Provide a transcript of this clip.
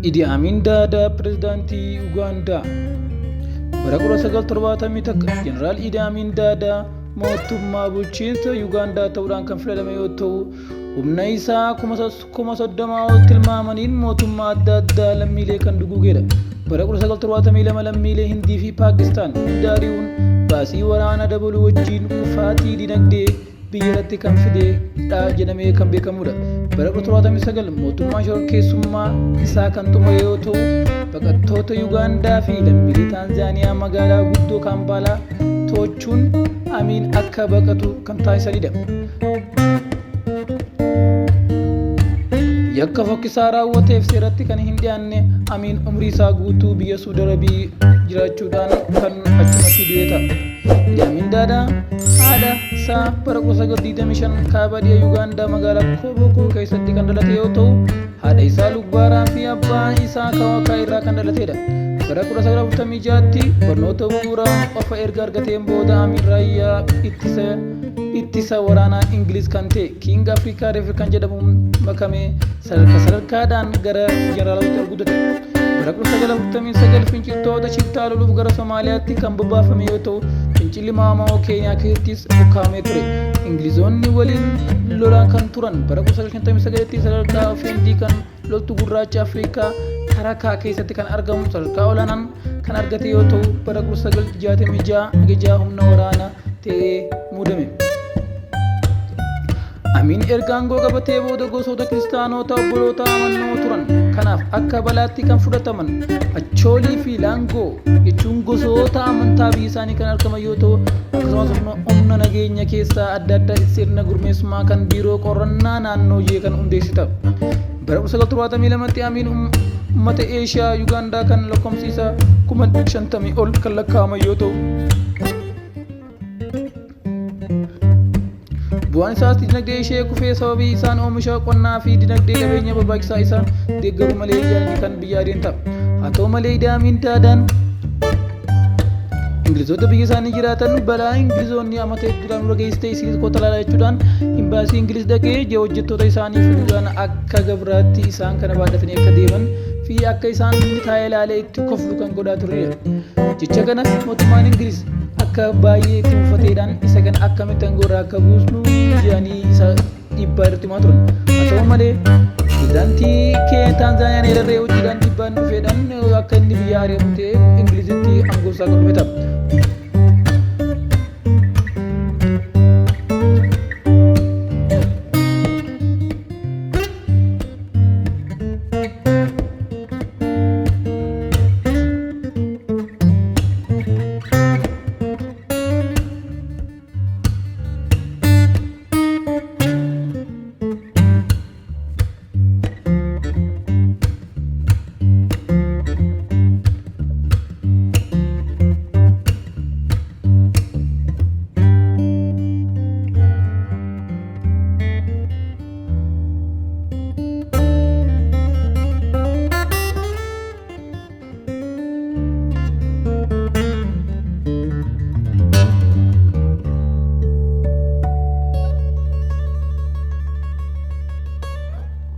Idi Amin Dada Pirezidaantii Ugaandaa. Bara 1971 Jeneraal Idi Amin Dada mootummaa bulchiinsa Ugaandaa ta'uudhaan kan filatame yoo ta'u, humna isaa 30,000 ol tilmaamaniin mootummaa adda addaa lammiilee kan duguugedha. Bara 1972 lammiilee Hindii fi Paakistaan hunda ari'uun baasii waraanaa dabaluu wajjin kufaatii dinagdee biyyattii kan fidedha jedhamee kan beekamudha. Bara 1979 mootummaa shororkeessummaa isaa kan xumure yoo ta'u, baqattoota Ugaandaa fi lammiilee Taanzaaniyaa magaalaa guddoo Kampaalaa to'achuun Amiin akka baqatu kan taasisanidha. Yakka fokkisaa raawwateef seeratti kan hin dhiyaanne Amiin umrii isaa guutuu biyya Suudi Arabiyaa jiraachuudhaan kan achumatti du'e ta'a. Idi Amin Dada haadha isaa bara 1925 kaaba dhiyaa Ugaandaa magaalaa Koboko keessatti kan dhalate yoo ta'u, haadha isaa Lubbaaraa fi abbaa isaa Kawakaa irraa kan dhalatedha. Bara 1946tti barnoota bu'uuraa qofa erga argateen booda Amiin raayyaa ittisa waraanaa Ingiliz kan ta'e King Africa Rifle kan jedhamuun makamee sadarkaadhaan gara jeneraalota arguudate. Bara 1949 finciltoota shiftaa loluuf gara Somaaliyaatti kan bobbaafame yoo ta'u, fincilli Maammoo Keeniyaa keessattis ukkaamee ture. Ingilizoonni waliin lolaan kan turan bara 1959tti sadarkaa ofeendii kan loltuu gurraacha Afrikaa Tarakaa keessatti kan argamu sadarkaa olaanaan kan argate yoo ta'u, bara 1966 humna waraanaa ta'ee muudame. Amiin erga aangoo qabatee booda gosoota kiristaanota obboloota amannoo turan kanaaf akka balaatti kan fudhataman Achoolii fi Laangoo jechuun gosoota amantaa biyya isaanii kan argaman yoo ta'u, akkasumas humna nageenya keessaa adda addaa sirna gurmeessummaa kan biiroo qorannaa naannoo kan hundeessita. Bara 1972tti Amiin uummata Eeshiyaa Ugaandaa kan lakkoofsisaa 50,000 ol kan lakkaa'aman yoo ta'u, bu'aan isaas dinagdee ishee kufee sababii isaan oomisha qonnaa fi dinagdee qabeenya barbaachisaa isaan deeggaru malee yaadni kan biyya adeemta. Haa ta'u malee Idi Amin Dadaan Ingilizoota biyya isaanii jiraatan balaa Ingilizoonni amata hedduudhaan dura geessite isinis kota laalaa jechuudhaan imbaasii Ingiliz dhaqee hojjettoota isaanii fiduudhaan akka gabraatti isaan kana baadhatanii akka deeman fi akka isaan taa'ee ilaalee itti koflu kan godhaa turedha. Jecha kanas mootummaan Ingiliz akka baay'ee itti mufateedhaan isa kan akkamitti angorraa akka buusnu jedhanii isa dhiibbaa irratti himaa turan. Haa ta'u malee pirezidaantii Taanzaaniyaan eerarree hojiidhaan dhiibbaan dhufeedhaan akka inni biyya ari'amu ta'e Ingilizitti aangoo isaa qabatee ta'a.